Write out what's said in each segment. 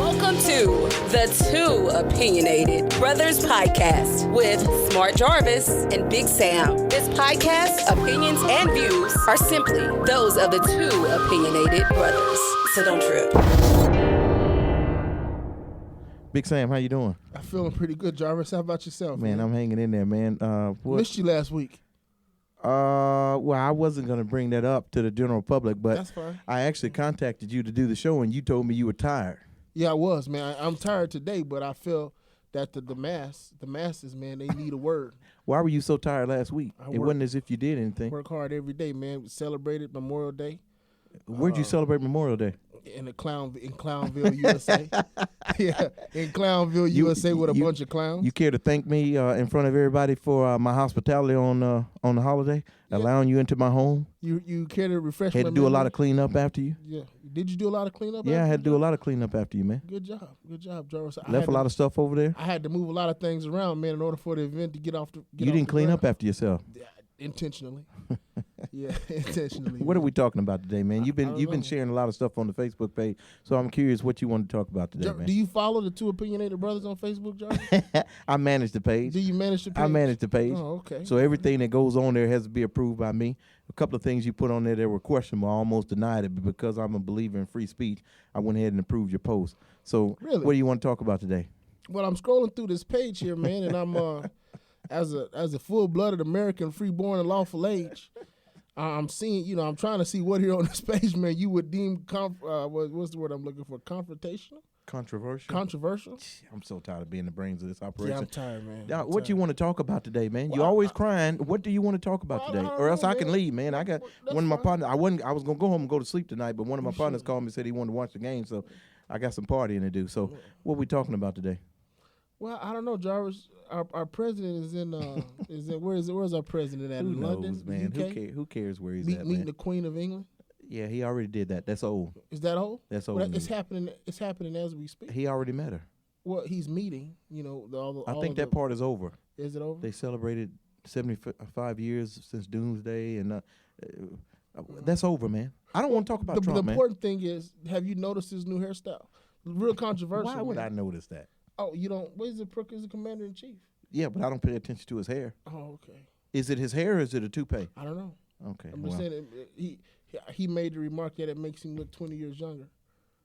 Welcome to the Two Opinionated Brothers Podcast with Smart Jarvis and Big Sam. This podcast, opinions, and views are simply those of the two opinionated brothers. So don't trip. Big Sam, how you doing? I'm feeling pretty good, Jarvis. How about yourself? Man, I'm hanging in there, man. Missed you last week. Well, I wasn't going to bring that up to the general public, but That's fine. I actually contacted you to do the show, and you told me you were tired. Yeah, I was, man. I'm tired today, but I feel that the masses, man, they need a word. Why were you so tired last week? It work- wasn't as if you did anything. Work hard every day, man. We celebrated Memorial Day Where'd you celebrate Memorial Day? in Clownville, USA. Yeah, in Clownville, USA, with a bunch of clowns. You care to thank me in front of everybody for my hospitality on the holiday, allowing you into my home? You care to refresh? Had my to do a lot memory? of cleanup after you? Yeah. Did you do a lot of cleanup? Yeah, I after had to do you? a lot of cleanup after you, man. Good job, Jarvis. Left a lot of stuff over there? I had to move a lot of things around, man, in order for the event to get off the. You didn't clean up after yourself. Intentionally. Yeah, intentionally. What are we talking about today, man? You've been know. sharing a lot of stuff on the Facebook page, so I'm curious what you want to talk about today, man. Do you follow the Two Opinionated Brothers on Facebook, Jarvis? I manage the page. Do you manage the page? I manage the page. Oh, okay. So everything that goes on there has to be approved by me. A couple of things you put on there that were questionable, I almost denied it, but because I'm a believer in free speech, I went ahead and approved your post. So Really? What do you want to talk about today? Well, I'm scrolling through this page here, man, and I'm as a full-blooded American, free-born and lawful age. I'm seeing, I'm trying to see what here on this page, man, you would deem, what's the word I'm looking for, confrontational? Controversial? I'm so tired of being the brains of this operation. Yeah, I'm tired, man. Now, what you want to talk about today, man? You're always crying. What do you want to talk about today? I Or else know, I can man. leave, man. I got That's one of my fine. partners. I was going to go home and go to sleep tonight, but one of my partners called me and said he wanted to watch the game, so I got some partying to do. So what we talking about today? Well, I don't know, Jarvis. Our president is in where's our president at? Who In knows, London, man? UK? Who cares where he's at, Meeting man? the Queen of England. Yeah, he already did that. That's old. Is that old? That's old. Well, it's news. happening. It's happening as we speak. He already met her. Well, he's meeting. I think that part is over. Is it over? They celebrated 75 years since Doomsday, and that's over, man. I don't want to talk about Trump, The man. important thing is, have you noticed his new hairstyle? Real controversial. Why would man. I notice that? Oh, you don't. What is it? Crook is the commander in chief. Yeah, but I don't pay attention to his hair. Oh, okay. Is it his hair or is it a toupee? I don't know. Okay, I'm just saying he made the remark that it makes him look 20 years younger.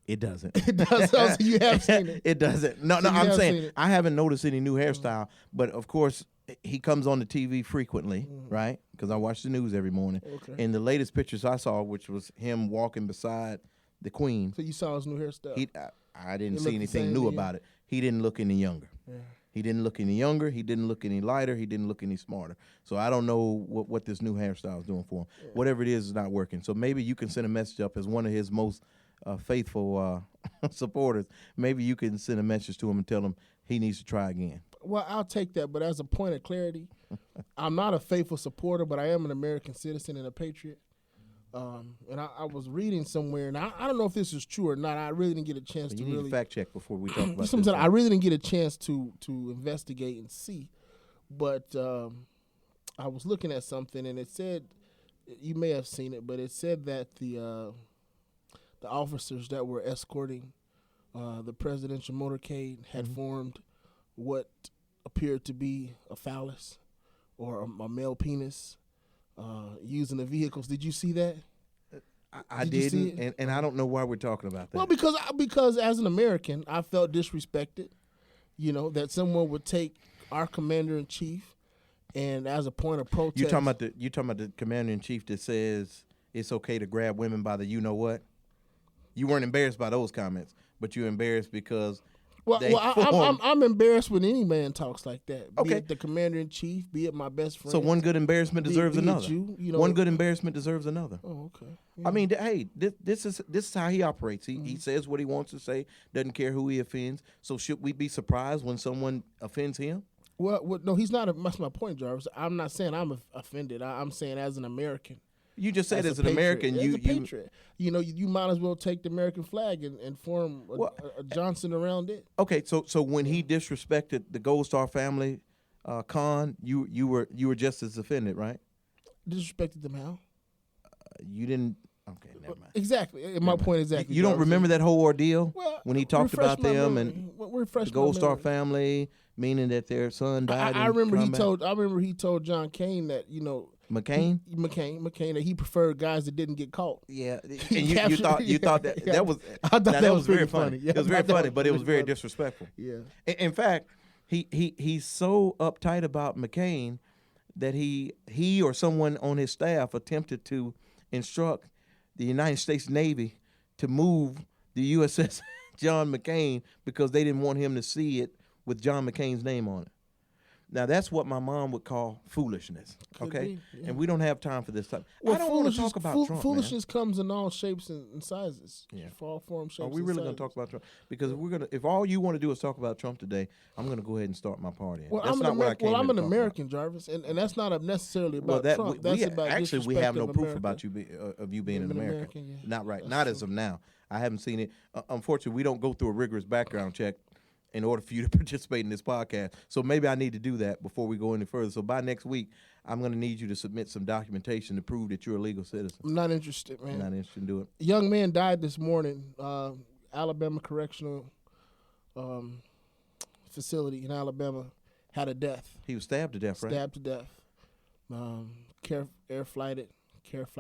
it doesn't. It does. So you have seen it. It doesn't. No, So you I'm have saying seen it. I haven't noticed any new hairstyle, but of course he comes on the TV frequently, right? Because I watch the news every morning. Okay. And the latest pictures I saw, which was him walking beside the Queen, So you saw his new hairstyle. I didn't It see looked the anything same new to you? about it. He didn't look any younger. Yeah. He didn't look any younger. He didn't look any lighter. He didn't look any smarter. So I don't know what this new hairstyle is doing for him. Yeah. Whatever it is not working. So maybe you can send a message up as one of his most faithful supporters. Maybe you can send a message to him and tell him he needs to try again. Well, I'll take that, but as a point of clarity, I'm not a faithful supporter, but I am an American citizen and a patriot. And I was reading somewhere, and I don't know if this is true or not. I really didn't get a chance So to you need really to fact check before we talk about something this. I really didn't get a chance to investigate and see. But I was looking at something, and it said, you may have seen it, but it said that the officers that were escorting the presidential motorcade had formed what appeared to be a phallus or a male penis using the vehicles. Did you see that? I Did you see didn't, and I don't know why we're talking about that. Well, because as an American, I felt disrespected, that someone would take our commander in chief and as a point of protest. You talking about the commander in chief that says it's okay to grab women by the you know what? You weren't embarrassed by those comments, but you're embarrassed because I'm embarrassed when any man talks like that. Okay. Be it the commander in chief, be it my best friend. So one good embarrassment deserves be it another. you, One good embarrassment deserves another. Oh, okay. I mean, hey, this is how he operates. He says what he wants to say, doesn't care who he offends. So should we be surprised when someone offends him? Well, no, he's not. That's my point, Jarvis. I'm not saying I'm offended. I'm saying as an American. You just said as a an patriot, American, as you a patriot. You might as well take the American flag and form a Johnson around it. Okay, so when he disrespected the Gold Star family, Khan, you were just as offended, right? Disrespected them how? You didn't Okay, never mind. Exactly. And my point exactly. You don't remember that whole ordeal when he talked about them and the Gold Star family, meaning that their son died. I remember he told John Kane that McCain that he preferred guys that didn't get caught. Yeah, and you thought that was I thought that was very funny. Yeah, it was very funny, but it was very disrespectful. Yeah. In fact, he's so uptight about McCain that he or someone on his staff attempted to instruct the United States Navy to move the USS John McCain because they didn't want him to see it with John McCain's name on it. Now, that's what my mom would call foolishness, okay? Yeah. And we don't have time for this type. Well, I don't want to talk about Trump, foolishness comes in all shapes and sizes. Yeah. For all forms, shapes, Are we really going to talk about Trump? Because if all you want to do is talk about Trump today, I'm going to go ahead and start my party. Well, that's I'm an American, Jarvis, and that's not necessarily about Trump. That's about actually, we have no proof America. about you being an American. Yeah. Not right. That's not true. as of now. I haven't seen it. Unfortunately, we don't go through a rigorous background check in order for you to participate in this podcast. So maybe I need to do that before we go any further. So by next week, I'm going to need you to submit some documentation to prove that you're a legal citizen. I'm not interested, man. Not interested in doing it. A young man died this morning. Alabama Correctional Facility in Alabama had a death. He was stabbed to death, right? Stabbed to death.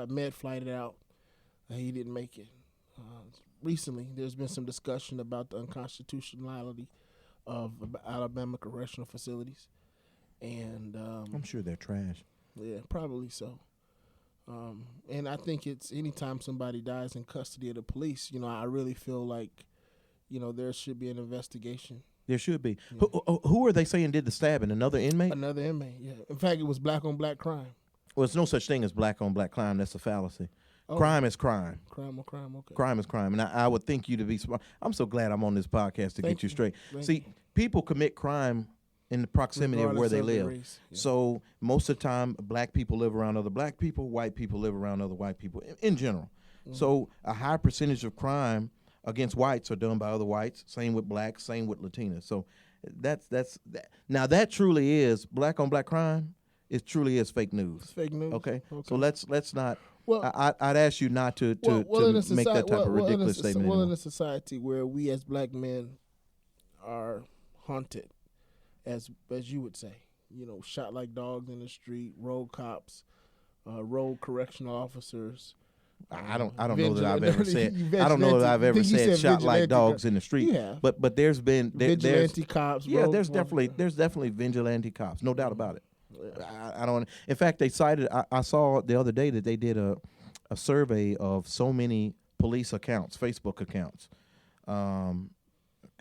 Med flighted out. He didn't make it. Recently, there's been some discussion about the unconstitutionality of Alabama correctional facilities, and I'm sure they're trash. Yeah, probably so. And I think it's anytime somebody dies in custody of the police, I really feel like, there should be an investigation. There should be. Yeah. Who are they saying did the stabbing? Another inmate? Another inmate, yeah. In fact, it was black on black crime. Well, it's no such thing as black on black crime. That's a fallacy. Oh. Crime is crime. Crime on crime, okay. Crime is crime. And I would think you to be smart. I'm so glad I'm on this podcast to get you straight. See, people commit crime in the proximity of where they live. Yeah. So most of the time, black people live around other black people. White people live around other white people in general. Mm-hmm. So a high percentage of crime against whites are done by other whites. Same with blacks. Same with Latinas. So that's that. Now that truly is black on black crime. It truly is fake news. It's fake news. Okay. So let's not. Well, I'd ask you not to make that type of ridiculous statement. Well, in a society where we as black men are haunted, as you would say, shot like dogs in the street, road cops, road correctional officers. I don't know that I've ever said. I don't know that I've ever said shot like dogs in the street. Yeah. But there's been vigilante cops. Yeah, there's definitely vigilante cops. No doubt about it. I don't. In fact, they cited. I saw the other day that they did a survey of so many police accounts, Facebook accounts,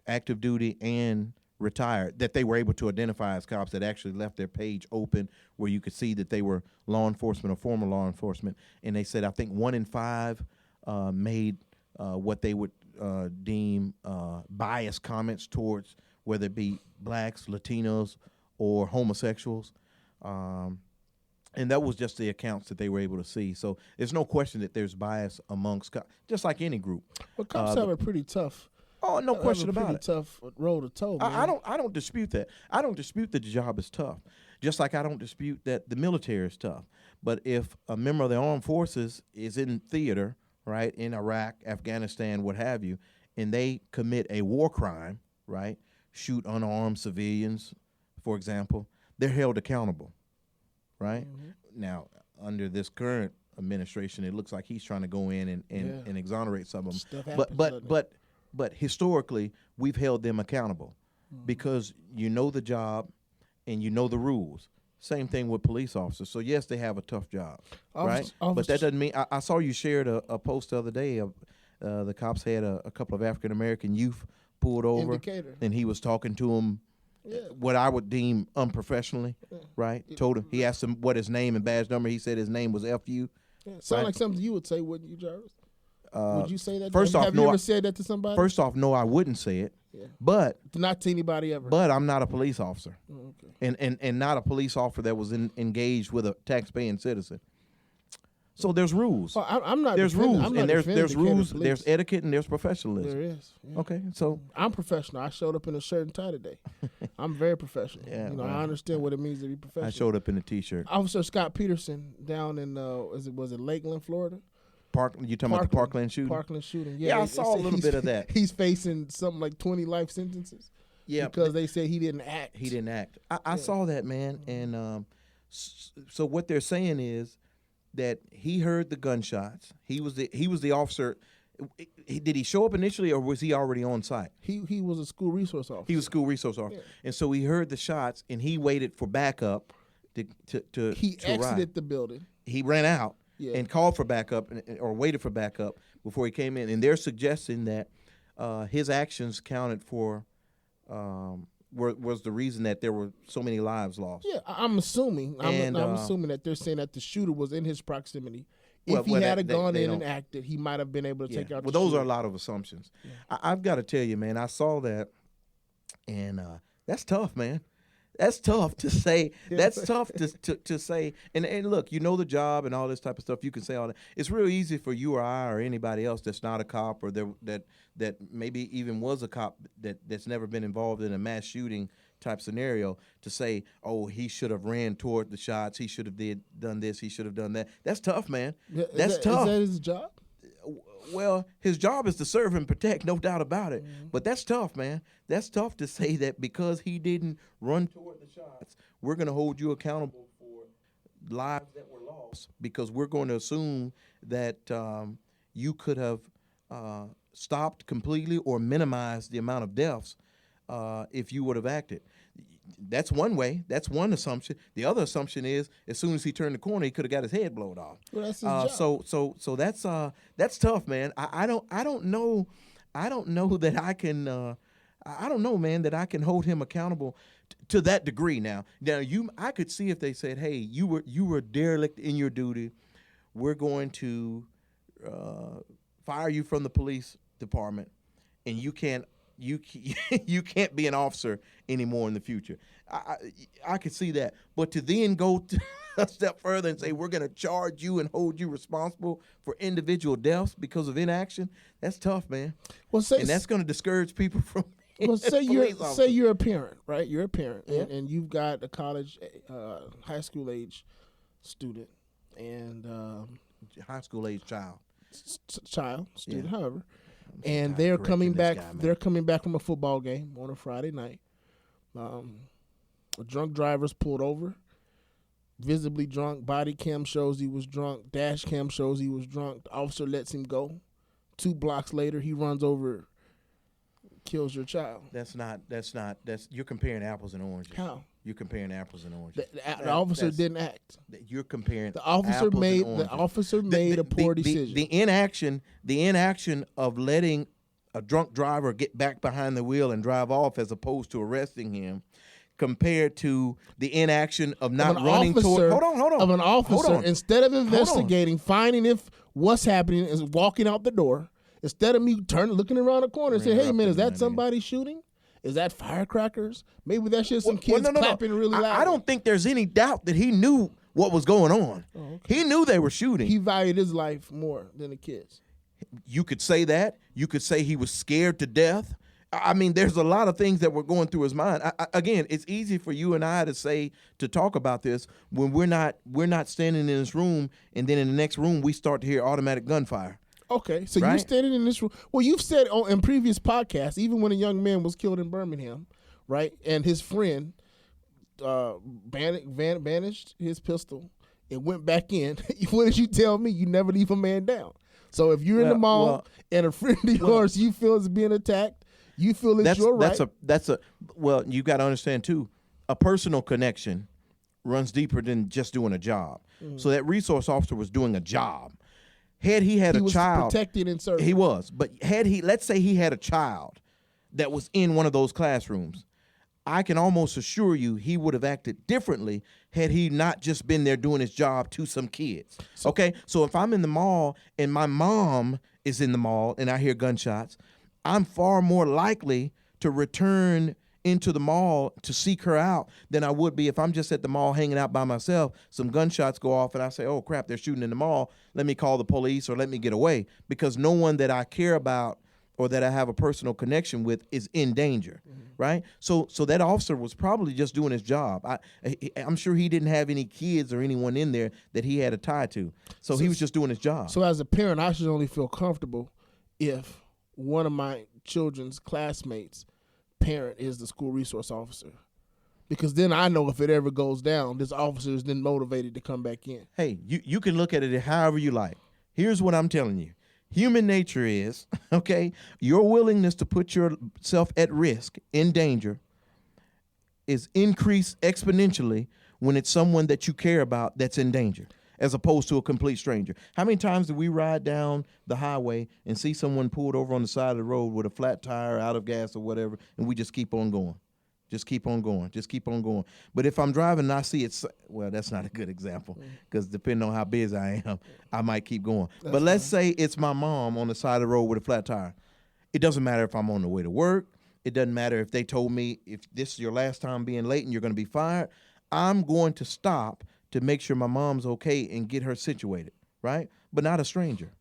active duty and retired, that they were able to identify as cops that actually left their page open where you could see that they were law enforcement or former law enforcement. And they said I think 1 in 5 made what they would deem biased comments towards whether it be blacks, Latinos, or homosexuals. And that was just the accounts that they were able to see. So there's no question that there's bias amongst cops, just like any group. But cops have a pretty tough. Oh, no question about it. Tough road to toe. Man. I don't dispute that. I don't dispute that the job is tough. Just like I don't dispute that the military is tough. But if a member of the armed forces is in theater, right, in Iraq, Afghanistan, what have you, and they commit a war crime, right, shoot unarmed civilians, for example, they're held accountable, right? Mm-hmm. Now, under this current administration, it looks like he's trying to go in and exonerate some of them. But historically, we've held them accountable because you know the job and you know the rules. Same thing with police officers. So, yes, they have a tough job, right? But that doesn't mean – I saw you shared a post the other day of the cops had a couple of African-American youth pulled over. Indicator. And he was talking to them. Yeah. What I would deem unprofessionally, right? Told him, he asked him what his name and badge number. He said his name was FU. Yeah. Sound like something you would say, wouldn't you, Jarvis? Would you say that? First off, have you ever said that to somebody? First off, no, I wouldn't say it. Yeah. But not to anybody ever. But I'm not a police officer, okay. and not a police officer that was engaged with a taxpaying citizen. So there's rules. Well, I'm not. There's rules, and there's rules. Police. There's etiquette, and there's professionalism. There is. Yeah. Okay, so I'm professional. I showed up in a shirt and tie today. I'm very professional. Yeah, I understand what it means to be professional. I showed up in a t-shirt. Officer Scot Peterson down in was it Lakeland, Florida? You talking about the Parkland shooting? Parkland shooting. Yeah, I saw a little bit of that. He's facing something like 20 life sentences. Yeah, because they said he didn't act. He didn't act. I saw that, man, and so what they're saying is that he heard the gunshots. He was the officer. Did he show up initially, or was he already on site? He was a school resource officer. He was a school resource officer, and so he heard the shots, and he waited for backup to He exited arrive. the building. He ran out and called for backup, or waited for backup before he came in. And they're suggesting that his actions counted for was the reason that there were so many lives lost. Yeah, I'm assuming. I'm assuming that they're saying that the shooter was in his proximity. If he had gone in and acted, he might have been able to take out. Well, the those shooter. are a lot of assumptions. Yeah. I've got to tell you, man. I saw that, and that's tough, man. That's tough to say. That's tough to say. And look, you know the job and all this type of stuff. You can say all that. It's real easy for you or I or anybody else that's not a cop or that maybe even was a cop that's never been involved in a mass shooting type scenario to say, oh, he should have ran toward the shots. He should have done this. He should have done that. That's tough, man. That's tough. Is that his job? Well, his job is to serve and protect, no doubt about it. Mm-hmm. But that's tough, man. That's tough to say that because he didn't run toward the shots, we're going to hold you accountable for lives that were lost because we're going to assume that you could have stopped completely or minimized the amount of deaths if you would have acted. That's one way. That's one assumption. The other assumption is, as soon as he turned the corner, he could have got his head blown off. Well, that's his job. So that's tough, man. I don't know that I can. I don't know, man, that I can hold him accountable to that degree. Now, I could see if they said, "Hey, you were derelict in your duty. We're going to fire you from the police department, and you can't be an officer anymore in the future." I could see that, but to then go a step further and say we're going to charge you and hold you responsible for individual deaths because of inaction, that's tough, man. Well, and that's going to discourage people from. Well, say you're a parent, right? You're a parent, and you've got a college, high school age student, and high school age child, student, however. And they're coming back. They're coming back from a football game on a Friday night. A drunk driver's pulled over, visibly drunk. Body cam shows he was drunk. Dash cam shows he was drunk. The officer lets him go. 2 blocks later, he runs over, kills your child. That's you're comparing apples and oranges. How? You're comparing apples and oranges. The officer didn't act. You're comparing. The officer made a poor decision. The inaction of letting a drunk driver get back behind the wheel and drive off, as opposed to arresting him, compared to the inaction of not running toward. Hold on. Of an officer, instead of investigating, finding if what's happening is walking out the door, instead of me looking around the corner and saying, "Hey man, is that somebody shooting? Is that firecrackers? Maybe that's just some kids clapping really loud." I don't think there's any doubt that he knew what was going on. Oh, okay. He knew they were shooting. He valued his life more than the kids. You could say that. You could say he was scared to death. I mean, there's a lot of things that were going through his mind. Again, it's easy for you and I to talk about this when we're not standing in this room, and then in the next room we start to hear automatic gunfire. Okay, so you're standing in this room. Well, you've said in previous podcasts, even when a young man was killed in Birmingham, right, and his friend banished his pistol and went back in, what did you tell me? You never leave a man down. So if you're in the mall and a friend of yours you feel is being attacked, you feel it's your right. Well, you got to understand too, a personal connection runs deeper than just doing a job. Mm. So that resource officer was doing a job. Had he had a child, protected and serving. He was, but let's say he had a child that was in one of those classrooms, I can almost assure you he would have acted differently had he not just been there doing his job to some kids. Okay, so if I'm in the mall and my mom is in the mall and I hear gunshots, I'm far more likely to return into the mall to seek her out than I would be if I'm just at the mall hanging out by myself. Some gunshots go off and I say, "Oh crap, they're shooting in the mall. Let me call the police or let me get away," because no one that I care about or that I have a personal connection with is in danger, right? So that officer was probably just doing his job. I'm sure he didn't have any kids or anyone in there that he had a tie to. So he was just doing his job. So as a parent, I should only feel comfortable if one of my children's classmates' parent is the school resource officer. Because then I know if it ever goes down, this officer is then motivated to come back in. Hey, you can look at it however you like. Here's what I'm telling you. Human nature is, okay, your willingness to put yourself at risk, in danger, is increased exponentially when it's someone that you care about that's in danger, as opposed to a complete stranger. How many times do we ride down the highway and see someone pulled over on the side of the road with a flat tire, out of gas or whatever, and we just keep on going? Just keep on going. Just keep on going. But if I'm driving and I see it, well, that's not a good example because depending on how busy I am, I might keep going. But let's say it's my mom on the side of the road with a flat tire. It doesn't matter if I'm on the way to work. It doesn't matter if they told me if this is your last time being late and you're going to be fired. I'm going to stop to make sure my mom's okay and get her situated, right? But not a stranger.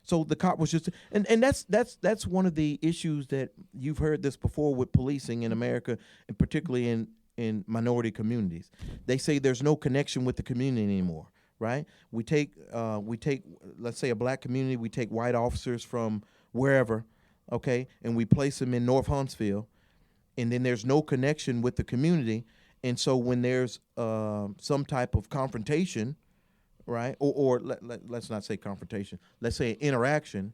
So the cop was just, and that's one of the issues that you've heard this before with policing in America, and particularly in minority communities. They say there's no connection with the community anymore, right? We take, let's say a black community, we take white officers from wherever, okay, and we place them in North Huntsville, and then there's no connection with the community, and so when there's some type of confrontation, right? Or let's not say confrontation. Let's say interaction.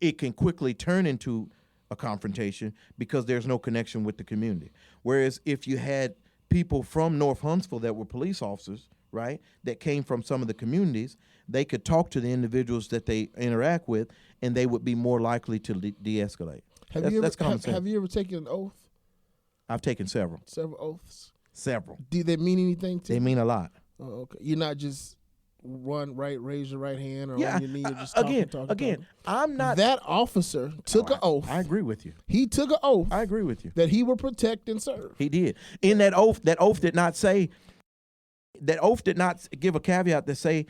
It can quickly turn into a confrontation because there's no connection with the community. Whereas if you had people from North Huntsville that were police officers, right, that came from some of the communities, they could talk to the individuals that they interact with, and they would be more likely to de-escalate. Have you ever taken an oath? I've taken several. Several oaths? Several. Do they mean anything to you? They mean a lot. Oh, okay. You're not just raise your right hand or yeah, on your knee or just talking. I'm not. That officer took an oath. I agree with you. He took an oath. I agree with you. That he would protect and serve. He did. In that oath did not say, that oath did not give a caveat that say,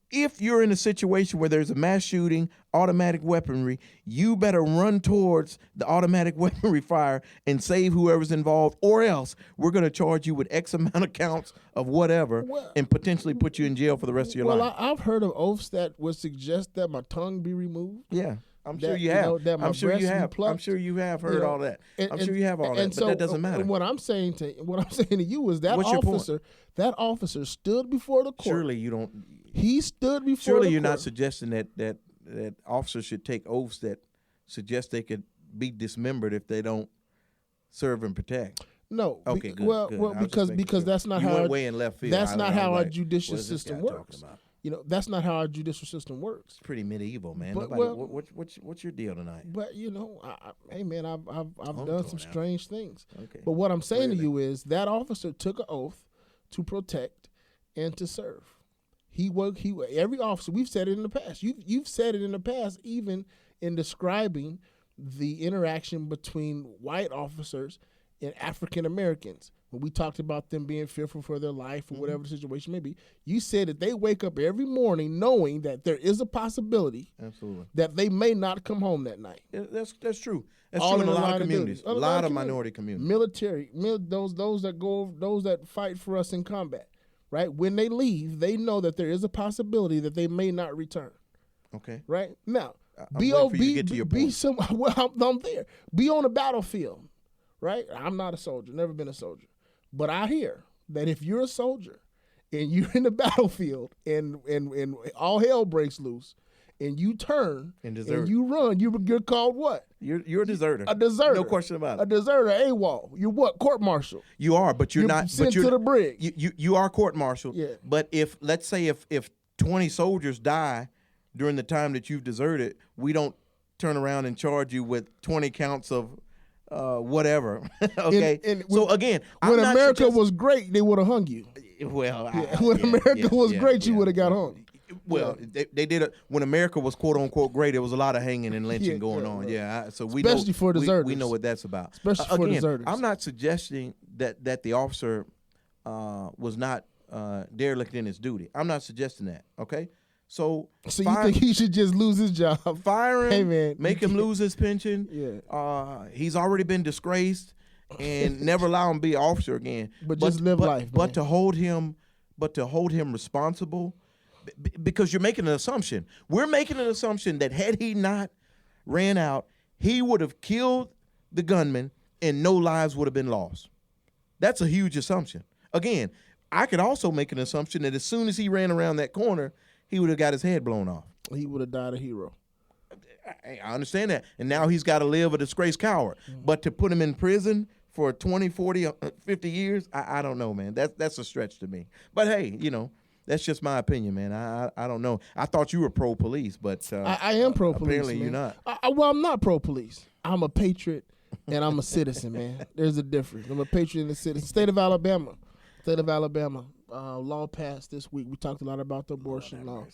if you're in a situation where there's a mass shooting, automatic weaponry, you better run towards the automatic weaponry fire and save whoever's involved, or else we're going to charge you with X amount of counts of whatever and potentially put you in jail for the rest of your life. Well, I've heard of oaths that would suggest that my tongue be removed. Yeah. I'm sure you have. I'm sure you have heard all that. I'm sure you have all that, but that doesn't matter. And what I'm saying to you is that officer stood before the court. Surely you don't. He stood before. Surely you're not suggesting that officers should take oaths that suggest they could be dismembered if they don't serve and protect. No. Okay. Good. Well, because that's not how. Went way in left field. That's not how our judicial system works. You know, that's not how our judicial system works. It's pretty medieval, man. But, what's your deal tonight? But you know, hey man, I've done some strange things. Okay. But what I'm saying to you is that officer took an oath to protect and to serve. Every officer, we've said it in the past. You've said it in the past, even in describing the interaction between white officers and African Americans. When we talked about them being fearful for their life or whatever the situation may be, you said that they wake up every morning knowing that there is a possibility that they may not come home that night. Yeah, that's true. That's true in a lot of communities. A lot of minority communities. Military, those that fight for us in combat, right? When they leave, they know that there is a possibility that they may not return. Okay. Right? Now, I'm there. Be on a battlefield, right? I'm not a soldier, never been a soldier. But I hear that if you're a soldier and you're in the battlefield and all hell breaks loose and you turn and you run, you're called what? You're a deserter. A deserter. No question about it. A deserter, AWOL. You're what? Court-martialed. You are, but you're not. Sent to the brig. You are court-martialed. Yeah. But let's say if 20 soldiers die during the time that you've deserted, we don't turn around and charge you with 20 counts of whatever. Okay. So again, when America was great, they would have hung you. Well, when America was great, you would have got hung. Well, they did it when America was quote unquote great. There was a lot of hanging and lynching going on. Yeah, so we especially for deserters. We know what that's about. Especially for deserters. I'm not suggesting that the officer was not derelict in his duty. I'm not suggesting that. Okay, So you think he should just lose his job? Fire him. Hey, man, make him lose his pension. Yeah. He's already been disgraced, and never allow him to be an officer again. But just live life. But man. to hold him responsible, because you're making an assumption. We're making an assumption that had he not ran out, he would have killed the gunman and no lives would have been lost. That's a huge assumption. Again, I could also make an assumption that as soon as he ran around that corner, he would have got his head blown off. He would have died a hero. I understand that. And now he's got to live a disgraced coward. Mm-hmm. But to put him in prison for 20, 40, 50 years, I don't know, man. That's a stretch to me. But, hey, that's just my opinion, man. I don't know. I thought you were pro-police, but I am pro-police, apparently man. You're not. Well, I'm not pro-police. I'm a patriot, and I'm a citizen, man. There's a difference. I'm a patriot and a citizen. State of Alabama. Law passed this week. We talked a lot about the abortion law.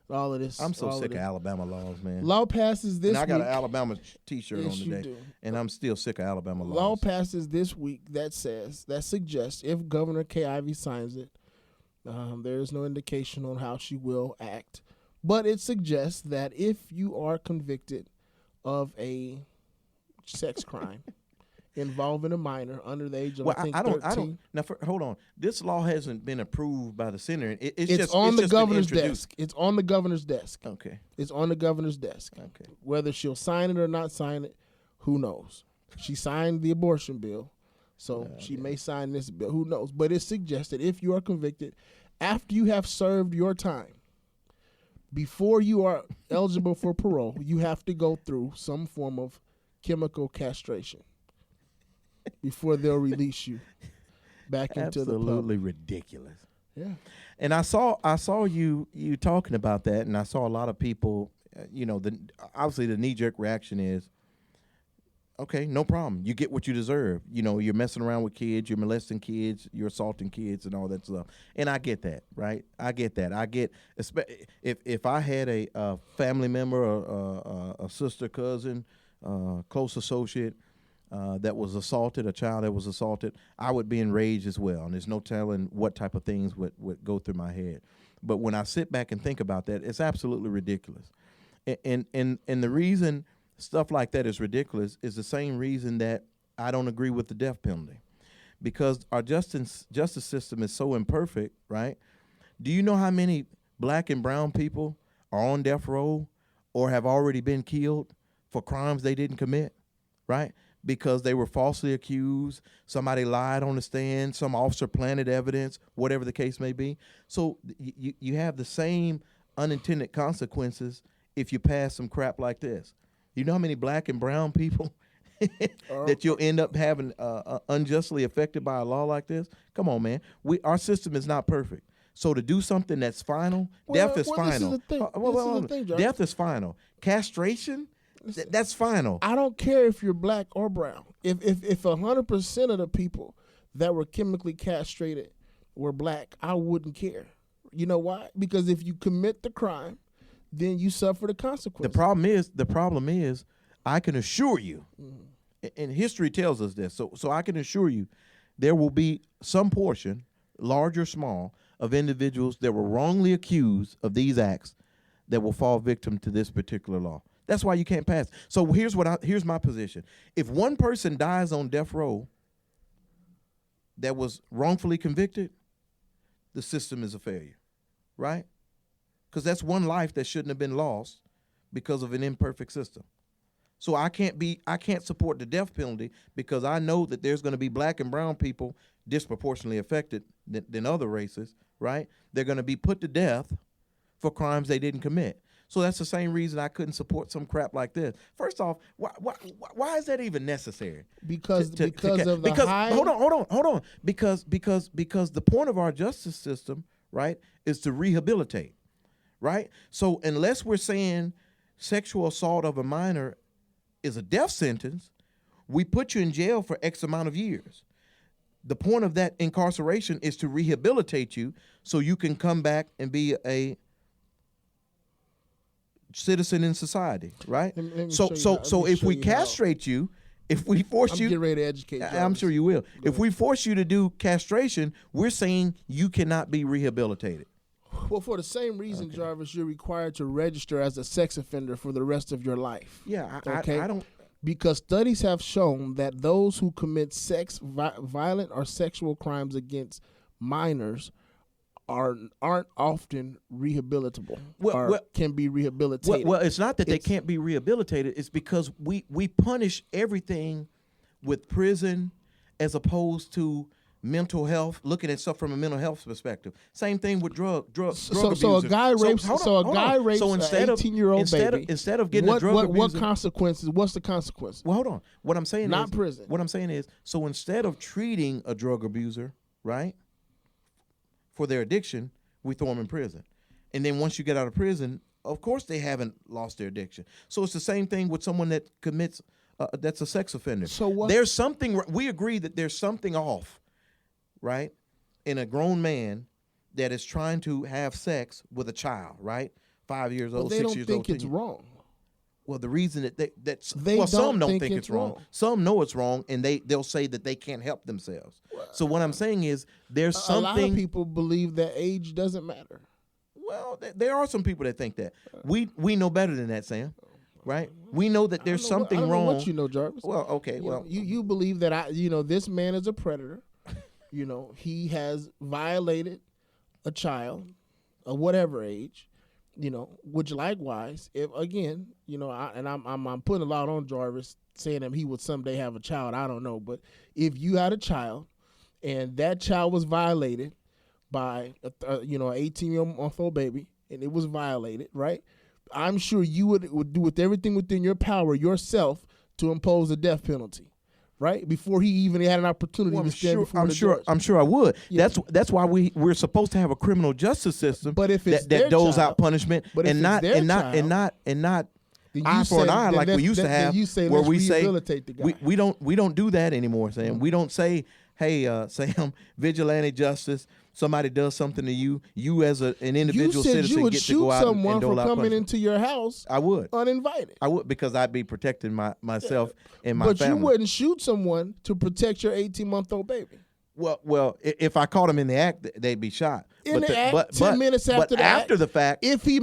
All of this. I'm so sick of Alabama laws, man. Law passes this week. And I got an Alabama T-shirt yes, on today, do. And I'm still sick of Alabama laws. Law passes this week that suggests if Governor Kay Ivey signs it, there is no indication on how she will act, but it suggests that if you are convicted of a sex crime involving a minor under the age of, I think, 13. I don't. Now, hold on. This law hasn't been approved by the Senate. It's on the governor's desk. It's on the governor's desk. Okay. It's on the governor's desk. Okay. Whether she'll sign it or not sign it, who knows? She signed the abortion bill, so she may sign this bill. Who knows? But it suggests that if you are convicted, after you have served your time, before you are eligible for parole, you have to go through some form of chemical castration before they'll release you back into the public. Absolutely ridiculous. Yeah. And I saw you talking about that, and I saw a lot of people. Obviously the knee-jerk reaction is, okay, no problem. You get what you deserve. You're messing around with kids, you're molesting kids, you're assaulting kids, and all that stuff. And I get that, right? I get that. If I had a family member, or a sister, cousin, close associate that was assaulted, a child that was assaulted, I would be enraged as well. And there's no telling what type of things would go through my head. But when I sit back and think about that, it's absolutely ridiculous. And the reason stuff like that is ridiculous is the same reason that I don't agree with the death penalty, because our justice system is so imperfect, right? Do you know how many black and brown people are on death row or have already been killed for crimes they didn't commit, right? Because they were falsely accused, somebody lied on the stand, some officer planted evidence, whatever the case may be. So you have the same unintended consequences if you pass some crap like this. You know how many black and brown people that you'll end up having unjustly affected by a law like this? Come on, man. Our system is not perfect. So to do something that's final, death is final. Death is final. Castration, that's final. I don't care if you're black or brown. If 100% of the people that were chemically castrated were black, I wouldn't care. You know why? Because if you commit the crime, then you suffer the consequences. The problem is, I can assure you, and history tells us this, so I can assure you, there will be some portion, large or small, of individuals that were wrongly accused of these acts that will fall victim to this particular law. That's why you can't pass. So here's my position. If one person dies on death row that was wrongfully convicted, the system is a failure, right? Because that's one life that shouldn't have been lost because of an imperfect system. So I can't support the death penalty because I know that there's going to be black and brown people disproportionately affected than other races, right? They're going to be put to death for crimes they didn't commit. So that's the same reason I couldn't support some crap like this. First off, why is that even necessary? Because of the high. Hold on. Because the point of our justice system, right, is to rehabilitate. Right? So unless we're saying sexual assault of a minor is a death sentence, we put you in jail for X amount of years. The point of that incarceration is to rehabilitate you so you can come back and be a citizen in society, right? Let me so if we castrate you, if we force you, get ready to educate. I'm sure you will. If we force you to do castration, we're saying you cannot be rehabilitated. Well, for the same reason, Jarvis, you're required to register as a sex offender for the rest of your life. Yeah, okay? I don't. Because studies have shown that those who commit violent or sexual crimes against minors aren't often rehabilitable or can be rehabilitated. Well, it's not that they can't be rehabilitated. It's because we punish everything with prison as opposed to mental health, looking at stuff from a mental health perspective. Same thing with drug abusers. So a guy rapes an 18-year-old baby. Instead of getting a drug abuser, what consequences? What's the consequence? Well, hold on. What I'm saying not is prison. What I'm saying is, so instead of treating a drug abuser, right, for their addiction, we throw them in prison. And then once you get out of prison, of course they haven't lost their addiction. So it's the same thing with someone that commits that's a sex offender. So what? There's something. We agree that there's something off, right, in a grown man that is trying to have sex with a child, right, 5 years old, 6 years old. They don't think it's wrong. Well, the reason that some don't think it's wrong. Some know it's wrong, and they'll say that they can't help themselves. So what I'm saying is, there's something. A lot of people believe that age doesn't matter. Well, there are some people that think that. We know better than that, Sam. Right? We know that there's something wrong. I don't know what you know, Jarvis. Well, okay. You believe that this man is a predator. He has violated a child of whatever age. Which likewise, if again, I'm putting a lot on Jarvis saying that he would someday have a child. I don't know, but if you had a child and that child was violated by an 18-year-old baby, and it was violated, right? I'm sure you would do with everything within your power yourself to impose a death penalty, right? Before he even had an opportunity to stand before the judge. I'm sure I would. Yeah. That's why we're supposed to have a criminal justice system. But if it's that doles out punishment, but and not eye for an eye like we used to have, where we say we don't do that anymore, Sam. Mm-hmm. We don't say, hey, Sam, vigilante justice. Somebody does something to you. You as an individual citizen get to go out and dole out punishment. You said you would shoot someone for coming into your house. I would uninvited. I would, because I'd be protecting myself and my family. But you wouldn't shoot someone to protect your 18-month-old baby. Well, if I caught them in the act, they'd be shot. But 10 minutes after the fact, if he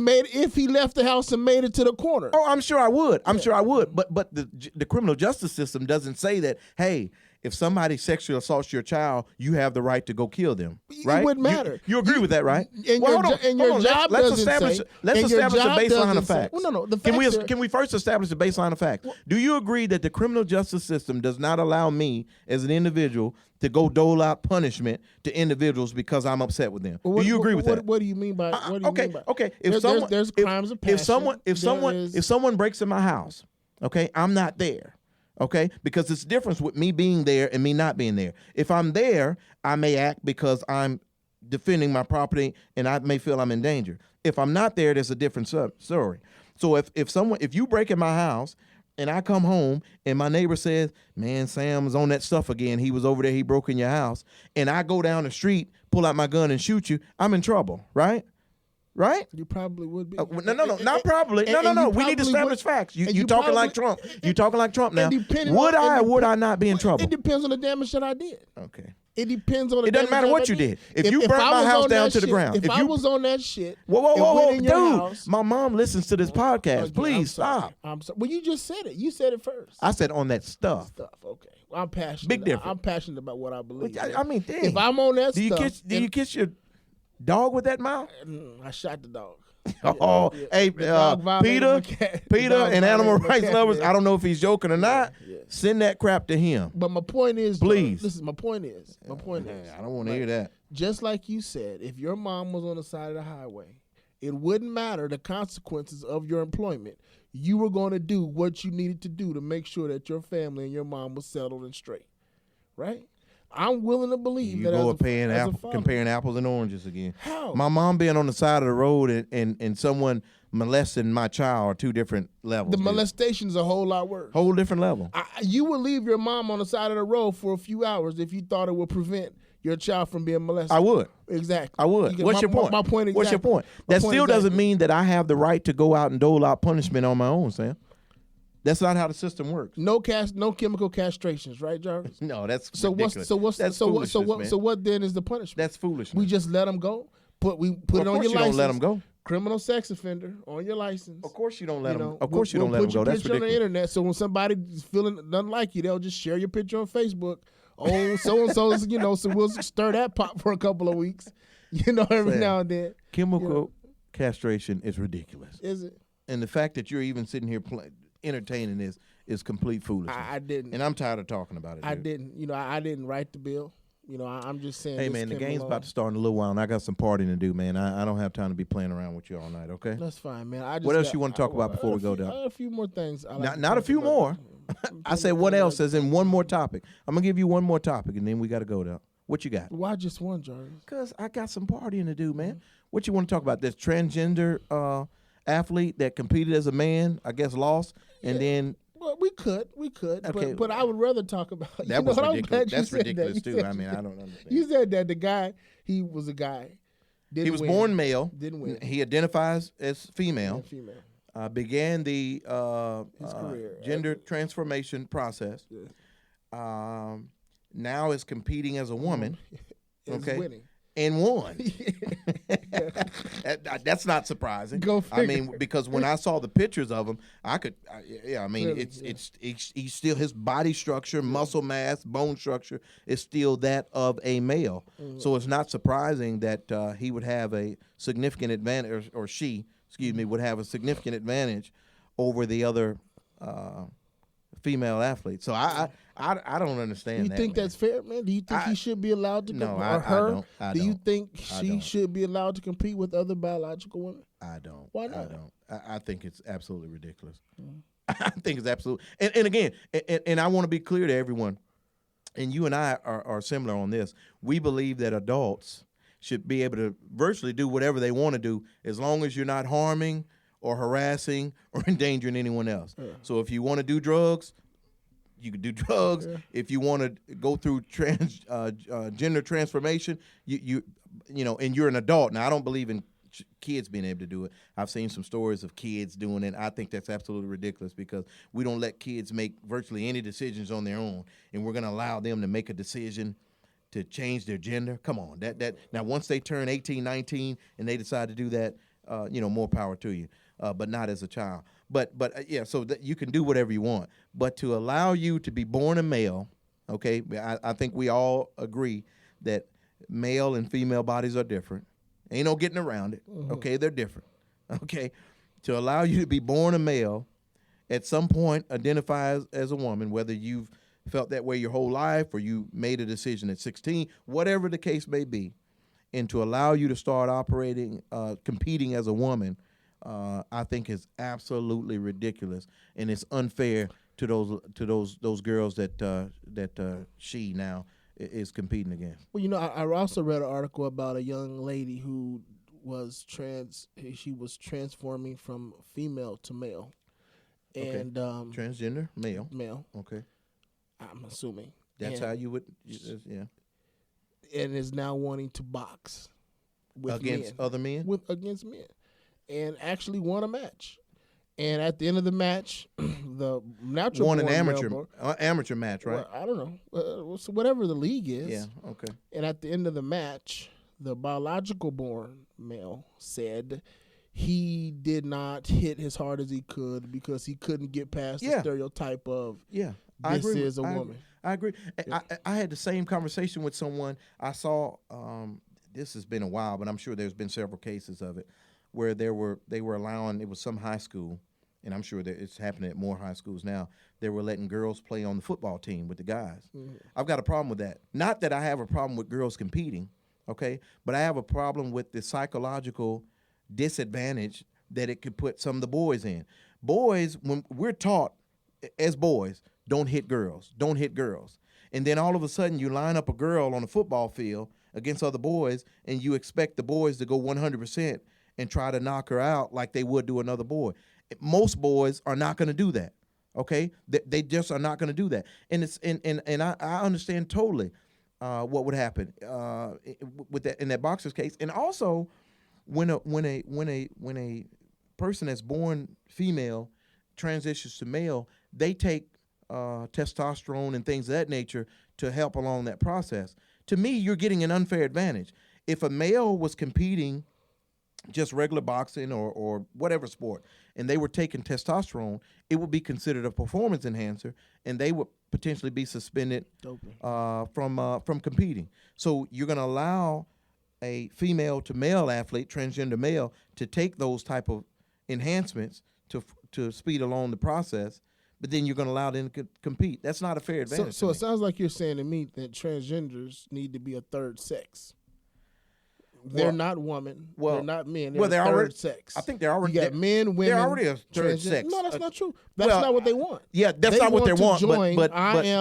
left the house and made it to the corner. Oh, I'm sure I would. But the criminal justice system doesn't say that. Hey, if somebody sexually assaults your child, you have the right to go kill them. Right? It wouldn't matter. You agree with that, right? And your job doesn't say. Let's establish a baseline of facts. Well, no. The facts can we first establish a baseline of facts? Do you agree that the criminal justice system does not allow me as an individual to go dole out punishment to individuals because I'm upset with them? Do you agree with that? What do you mean by? Okay. There's crimes of passion. If someone breaks in my house, okay, I'm not there. Okay, because it's difference with me being there and me not being there. If I'm there, I may act because I'm defending my property and I may feel I'm in danger. If I'm not there, there's a different story. So if you break in my house and I come home and my neighbor says, man, Sam was on that stuff again. He was over there. He broke in your house. And I go down the street, pull out my gun and shoot you, I'm in trouble, right? Right? You probably would be. No, not probably. No. We need to establish facts. You talking like Trump. You talking like Trump now. Would I or would I not be in trouble? It depends on the damage that I did. Okay. It depends on the damage. It doesn't matter what you did. If you burnt my house down to the ground. If I was on that shit. Whoa, dude. My mom listens to this podcast. Please stop. I'm sorry. Well, you just said it. You said it first. I said on that stuff. Okay. I'm passionate. Big difference. I'm passionate about what I believe. I mean, dang. If I'm on that stuff. Do you kiss your dog with that mouth? I shot the dog. Hey, Peter and animal rights lovers, I don't know if he's joking or not. Send that crap to him. But my point is, please. Listen, my point is, I don't want to hear that. Just like you said, if your mom was on the side of the highway, it wouldn't matter the consequences of your employment. You were going to do what you needed to do to make sure that your family and your mom was settled and straight, right? I'm willing to believe you that go comparing apples and oranges again. How? My mom being on the side of the road and someone molesting my child are two different levels. The molestation is a whole lot worse. Whole different level. You would leave your mom on the side of the road for a few hours if you thought it would prevent your child from being molested. I would. Exactly. I would. What's your point? My point exactly. What's your point? That still doesn't mean that I have the right to go out and dole out punishment on my own, Sam. That's not how the system works. No chemical castrations, right, Jarvis? No, that's ridiculous. So what then is the punishment? That's foolishness. We just let them go. put it on your license. Don't let them go. Criminal sex offender on your license. Of course you don't let them. Of we'll course you don't let them go. That's put your picture ridiculous. on the internet, so when somebody doesn't like you, they'll just share your picture on Facebook. Oh, so and so, so we'll stir that pot for a couple of weeks. Every now and then. Chemical castration is ridiculous. Is it? And the fact that you're even sitting here entertaining this is complete foolishness. I didn't. And I'm tired of talking about it. I didn't. I didn't write the bill. I'm just saying. Hey, man, the game's about to start in a little while, and I got some partying to do, man. I don't have time to be playing around with you all night, okay? That's fine, man. What else you want to talk about before we go down? A few more things. Not a few more. I said what else, as in one more topic. I'm going to give you one more topic, and then we got to go down. What you got? Why just one, Jarvis? Because I got some partying to do, man. What you want to talk about? This transgender athlete that competed as a man, I guess lost, and then... Well, we could, okay. but I would rather talk about that was ridiculous. That's ridiculous too. I mean, I don't understand. You said that the guy, he was a guy. He was born male. Didn't win. He identifies as female. Yeah, female. Began the His career. gender transformation process. Yeah. Now is competing as a woman. Okay. Winning. And won. That's not surprising. Go figure. I mean, because when I saw the pictures of him, he's still, his body structure, muscle mass, bone structure is still that of a male. So it's not surprising that he would have a significant advantage, or she, would have a significant advantage over the other female athletes. So I don't understand. Do you think that's fair, man? Do you think he should be allowed to compete? No, or her? I Do don't. you think she should be allowed to compete with other biological women? I don't. Why not? I don't. I think it's absolutely ridiculous. I think it's absolutely. And again, and I want to be clear to everyone, and you and I are similar on this. We believe that adults should be able to virtually do whatever they want to do as long as you're not harming or harassing or endangering anyone else. Yeah. So if you want to do drugs, you can do drugs. Yeah. If you want to go through gender transformation, you and you're an adult. Now, I don't believe in kids being able to do it. I've seen some stories of kids doing it. I think that's absolutely ridiculous because we don't let kids make virtually any decisions on their own, and we're going to allow them to make a decision to change their gender. Come on, that now once they turn 18, 19, and they decide to do that, more power to you. But not as a child. But so that you can do whatever you want. But to allow you to be born a male, okay, I think we all agree that male and female bodies are different. Ain't no getting around it, okay? They're different, okay? To allow you to be born a male, at some point identify as a woman, whether you've felt that way your whole life or you made a decision at 16, whatever the case may be, and to allow you to start operating, competing as a woman, I think is absolutely ridiculous, and it's unfair to those girls that she now is competing against. Well, I also read an article about a young lady who was she was transforming from female to male, and transgender male. Male. Okay. I'm assuming that's how you would. Yeah. And is now wanting to box with against men, other men. Against men. And actually won a match. And at the end of the match, the natural won an amateur match, right? Well, I don't know. So whatever the league is. Yeah, okay. And at the end of the match, the biological born male said he did not hit as hard as he could because he couldn't get past the stereotype of this is a woman. I agree. Yeah. I had the same conversation with someone. I saw, this has been a while, but I'm sure there's been several cases of it, where they were allowing, it was some high school, and I'm sure that it's happening at more high schools now, they were letting girls play on the football team with the guys. Mm-hmm. I've got a problem with that. Not that I have a problem with girls competing, okay, but I have a problem with the psychological disadvantage that it could put some of the boys in. Boys, when we're taught as boys, don't hit girls. And then all of a sudden you line up a girl on a football field against other boys, and you expect the boys to go 100% and try to knock her out like they would do another boy. Most boys are not going to do that, okay? They just are not going to do that. And it's and I understand totally what would happen with that in that boxer's case. And also, when a person that's born female transitions to male, they take testosterone and things of that nature to help along that process. To me, you're getting an unfair advantage. if a male was competing just regular boxing or whatever sport, and they were taking testosterone, it would be considered a performance enhancer, and they would potentially be suspended from competing. So you're going to allow a female to male athlete, transgender male, to take those type of enhancements to speed along the process, but then you're going to allow them to compete. That's not a fair advantage. So it sounds like you're saying to me that transgenders need to be a third sex. They're not women. They're not men. They're they're already sex. I think they're already. You got men, women. They're already a third sex. No, that's not true. That's not what they want. Yeah, that's not what they want. Join, but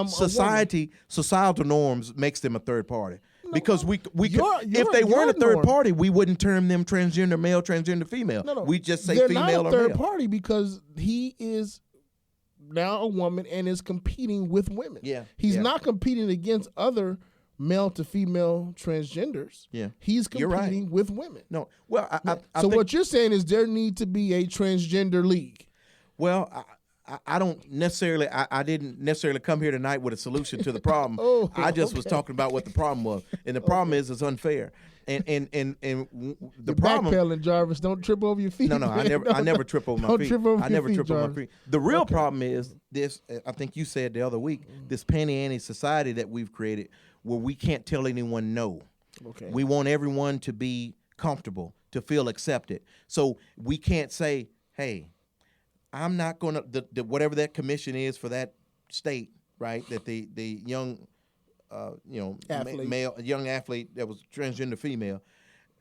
societal norms makes them a third party. Because if you're they weren't a third norm. party, we wouldn't term them transgender male, transgender female. No. We just say they're female not a or third male. party because he is now a woman and is competing with women. Yeah, he's not competing against other male to female transgenders. Yeah, he's competing with women. No, well, I so think, what you're saying is there need to be a transgender league. Well, I don't necessarily. I didn't necessarily come here tonight with a solution to the problem. I just was talking about what the problem was, and the problem is it's unfair. And the problem. Backpedaling, Jarvis. Don't trip over your feet. No, I never trip over my feet. I never trip over my feet. The real problem is this. I think you said the other week. This panty-anty society that we've created, where we can't tell anyone no. Okay. We want everyone to be comfortable, to feel accepted. So we can't say, "Hey, I'm not going to whatever that commission is for that state, right? That the young, athlete. young athlete that was transgender female.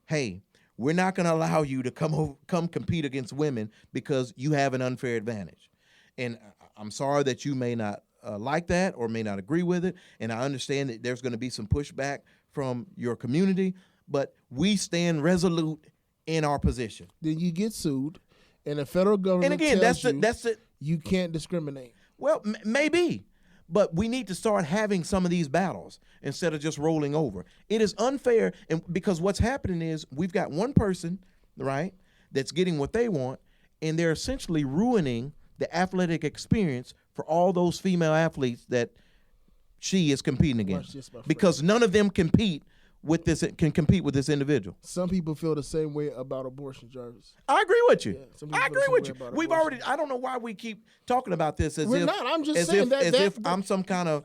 Hey, we're not going to allow you to come compete against women because you have an unfair advantage. And I'm sorry that you may not like that or may not agree with it. And I understand that there's going to be some pushback from your community, but we stand resolute in our position. Then you get sued. And the federal government tells you you can't discriminate. Well, maybe, but we need to start having some of these battles instead of just rolling over. It is unfair, and because what's happening is we've got one person, right, that's getting what they want, and they're essentially ruining the athletic experience for all those female athletes that she is competing against, because none of them can compete with this individual. Some people feel the same way about abortion, Jarvis. I agree with you. Yeah, I agree with you. We've already. I don't know why we keep talking about this as we're if not. I'm just saying as if I'm some kind of.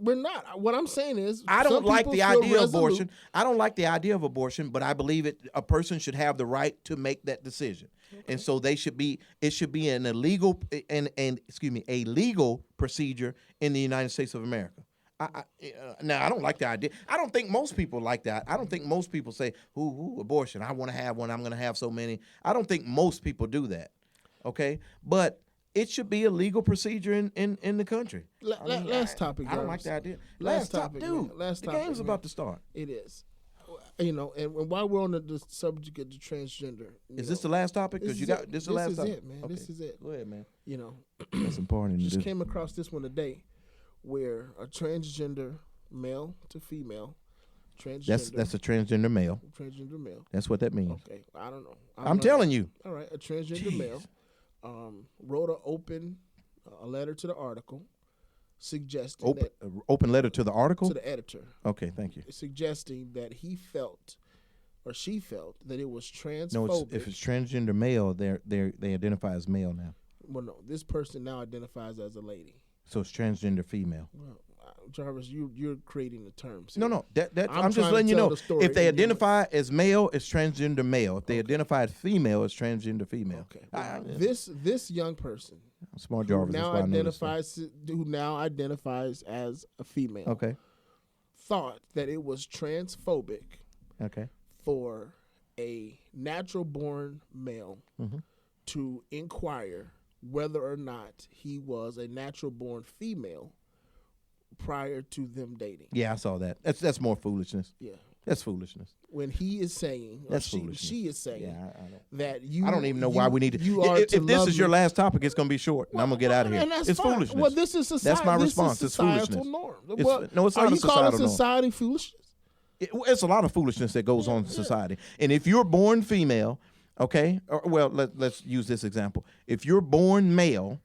We're not. What I'm saying is, I don't like the idea of abortion. I don't like the idea of abortion, but I believe a person should have the right to make that decision, and so they should be. It should be an illegal a legal procedure in the United States of America. Now, I don't like the idea. I don't think most people like that. I don't think most people say, ooh, abortion, I want to have one, I'm going to have so many. I don't think most people do that, okay? But it should be a legal procedure in the country. Last topic, I don't like the idea. Last topic, dude. Last the topic, game's about to start. It is. And while we're on the subject of the transgender. Is this the last topic? Because this is the last topic. This is it, man. Okay. This is it. Go ahead, man. That's important. Just came across this one today, where a transgender male to female, that's a transgender male. Transgender male. That's what that means. Okay, I don't know. I'm telling you. All right, a transgender male wrote a letter to the article, suggesting open letter to the article to the editor. Okay, thank you. Suggesting that he felt or she felt that it was transphobic. No, if it's transgender male, they identify as male now. Well, no, this person now identifies as a lady. So it's transgender female. Well, Jarvis, you're creating the terms. No. I'm just letting you know. If they identify as male, it's transgender male. If they identify as female, it's transgender female. Okay. This young person, Smart Jarvis, who now identifies as a female. Okay. Thought that it was transphobic. Okay. For a natural-born male to inquire whether or not he was a natural-born female prior to them dating. Yeah, I saw that. That's more foolishness. Yeah. That's foolishness. When he is saying, she is saying that I don't even know why we need to. If this is your last topic, it's going to be short, and I'm going to get out of here. It's foolishness. Well, this is society. That's my response. It's foolishness. Norm. No, it's not Are you calling societal society foolishness? It's a lot of foolishness that goes on in society. And if you're born female, okay, let's use this example. If you're born male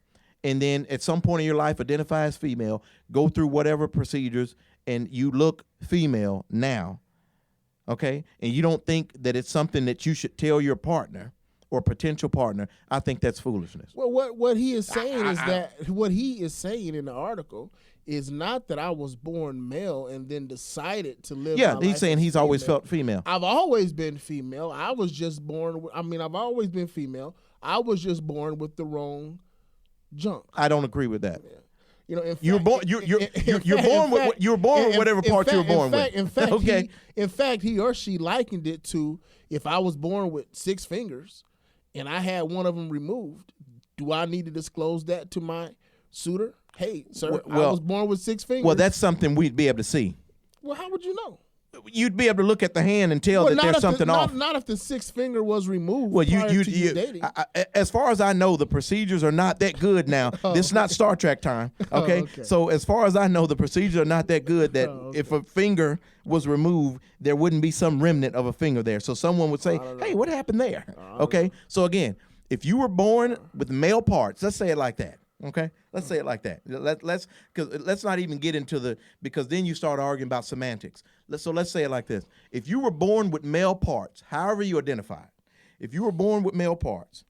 and then at some point in your life identify as female, go through whatever procedures, and you look female now, okay, and you don't think that it's something that you should tell your partner or potential partner, I think that's foolishness. Well, what he is saying is that what he is saying in the article is not that I was born male and then decided to live. Yeah, my he's life saying as he's always female. felt female. I've always been female. I was just born. I've always been female. I was just born with the wrong junk. I don't agree with that. Yeah. You know, in You're fact, born. You're born with whatever part you were born with. In fact, okay. in fact, he or she likened it to if I was born with 6 fingers and I had one of them removed. Do I need to disclose that to my suitor? Hey, sir, I was born with 6 fingers. Well, that's something we'd be able to see. Well, how would you know? You'd be able to look at the hand and tell that there's something off. Not if the 6th finger was removed. Well, prior to you dating. As far as I know, the procedures are not that good now. This is not Star Trek time, okay? Okay. So as far as I know, the procedures are not that good that if a finger was removed, there wouldn't be some remnant of a finger there. So someone would say, hey, what happened there? Okay? So again, if you were born with male parts, let's say it like that. Okay, let's say it like that. Let's not even get into because then you start arguing about semantics. Let's say it like this: if you were born with male parts, however you identify, if you were born with male parts,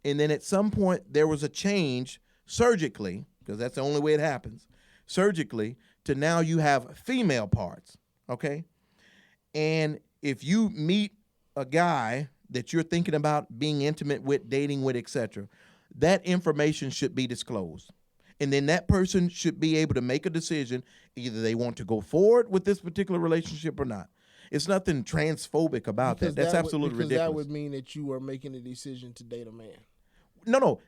and then at some point there was a change surgically, because that's the only way it happens, surgically, to now you have female parts. Okay, and if you meet a guy that you're thinking about being intimate with, dating with, etc., that information should be disclosed. And then that person should be able to make a decision, either they want to go forward with this particular relationship or not. It's nothing transphobic about that. That's absolutely ridiculous. That would mean that you are making a decision to date a man. No.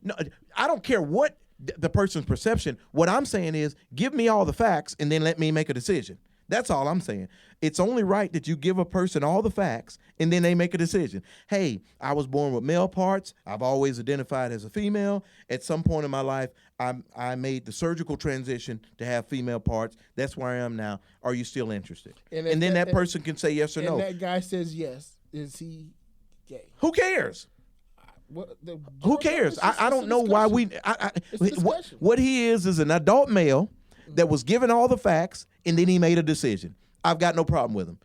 I don't care what the person's perception. What I'm saying is give me all the facts and then let me make a decision. That's all I'm saying. It's only right that you give a person all the facts and then they make a decision. Hey, I was born with male parts. I've always identified as a female. At some point in my life, I made the surgical transition to have female parts. That's where I am now. Are you still interested? And then that person can say yes or no. And that guy says yes. Is he gay? Who cares? Who cares? I don't know why what he is an adult male that was given all the facts, and then he made a decision. I've got no problem with him.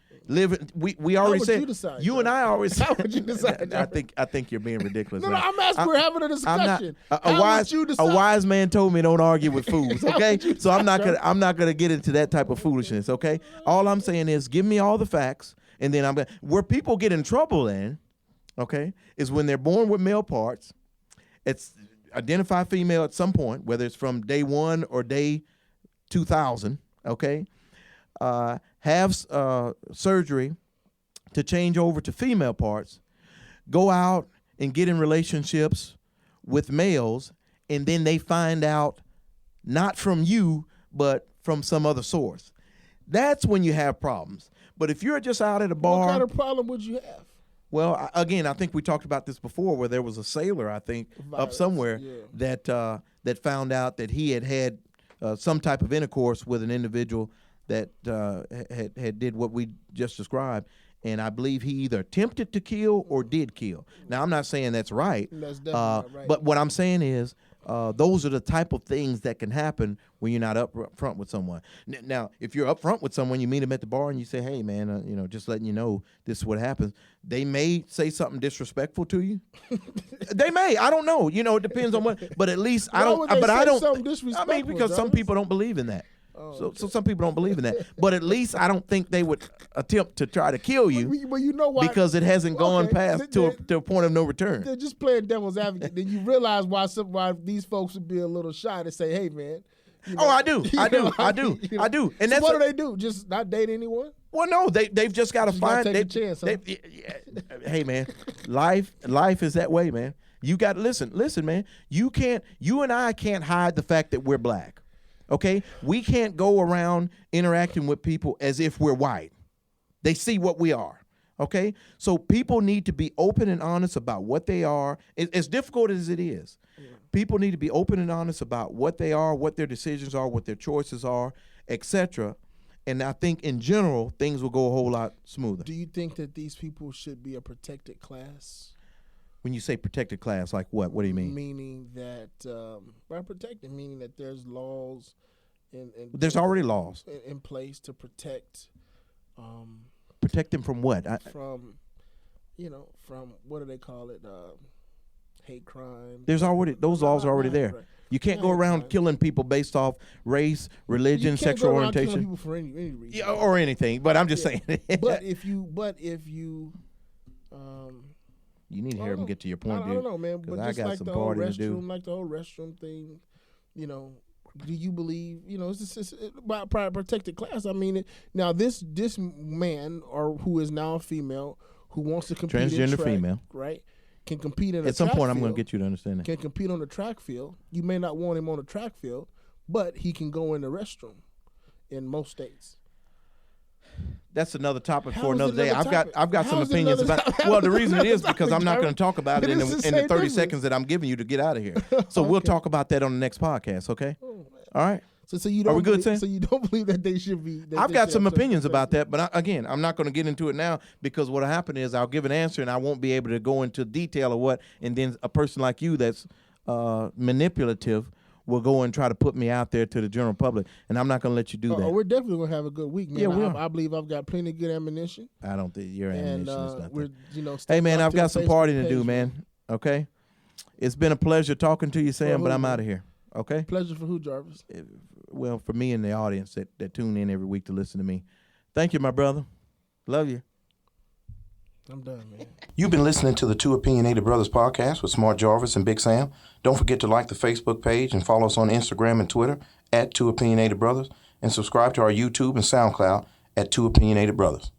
We already said. You and I always. How would you decide? I think you're being ridiculous. No, I'm asking. We're having a discussion. A wise man told me don't argue with fools. Okay, so I'm not gonna get into that type of foolishness. Okay, all I'm saying is give me all the facts, and then where people get in trouble in, okay, is when they're born with male parts. It's identify female at some point, whether it's from day 1 or day 2000, okay, have surgery to change over to female parts, go out and get in relationships with males, and then they find out not from you, but from some other source. That's when you have problems. But if you're just out at a bar... What kind of problem would you have? Well, again, I think we talked about this before where there was a sailor, I think, up somewhere that found out that he had some type of intercourse with an individual that had did what we just described, and I believe he either attempted to kill or did kill. Now, I'm not saying that's right, that's definitely not right. But what I'm saying is those are the type of things that can happen when you're not up front with someone. Now, if you're up front with someone, you meet them at the bar and you say, hey, man, just letting you know this is what happens. They may say something disrespectful to you. They may. I don't know. It depends on what. But at least I don't. But I don't. Because some people don't believe in that. So some people don't believe in that. But at least I don't think they would attempt to try to kill you. Well, you know why? Because it hasn't gone past to a point of no return. They're just playing devil's advocate. Then you realize why these folks would be a little shy to say, hey, man. I do. And so what do? Just not date anyone? Well, no, they've just got to find. Take a chance. Huh? Hey, man, life is that way, man. You got to listen, man. You and I can't hide the fact that we're black. Okay, we can't go around interacting with people as if we're white. They see what we are. Okay, so people need to be open and honest about what they are. As difficult as it is, people need to be open and honest about what they are, what their decisions are, what their choices are, etc. And I think in general, things will go a whole lot smoother. Do you think that these people should be a protected class? When you say protected class, like what? What do you mean? Meaning that, by protected, meaning that there's laws there's already laws in place to protect protect them from what? From what do they call it? Hate crime. Those laws are already there. Right. You can't go around killing people based off race, religion, sexual orientation, killing people for any reason. Yeah, or anything. But I'm just saying. But if you, you need to hear them get to your point, dude. I don't know, man. But I just got like some the whole partying to do. restroom, like the whole restroom thing, do you believe? It's about protected class. I mean, now this man or who is now a female who wants to compete transgender in track, female, right? Can compete in at some point. I'm going to get you to understand that. Can compete on the track field. You may not want him on the track field, but he can go in the restroom in most states. That's another topic How for is another day. another topic? I've got How some is opinions another about. topic? Well, the reason it is Another because I'm not going to talk about it in It is the the same 30 difference. seconds that I'm giving you to get out of here. So we'll talk about that on the next podcast. Okay. Oh, All right. So you don't Are we good, believe, Sam? So you don't believe that they should be? I've got some opinions about that, but again, I'm not going to get into it now because what'll happen is I'll give an answer and I won't be able to go into detail of what, and then a person like you that's manipulative will go and try to put me out there to the general public, and I'm not going to let you do that. We're definitely going to have a good week, man. Yeah, I believe I've got plenty of good ammunition. I don't think your ammunition is nothing. We're, hey, man, up I've to got the some Facebook partying to page, do, man. Okay? It's been a pleasure talking to you, Sam, but I'm out of here. Okay? Pleasure for who, Jarvis? Well, for me and the audience that tune in every week to listen to me. Thank you, my brother. Love you. I'm done, man. You've been listening to the Two Opinionated Brothers podcast with Smart Jarvis and Big Sam. Don't forget to like the Facebook page and follow us on Instagram and Twitter at Two Opinionated Brothers, and subscribe to our YouTube and SoundCloud at Two Opinionated Brothers.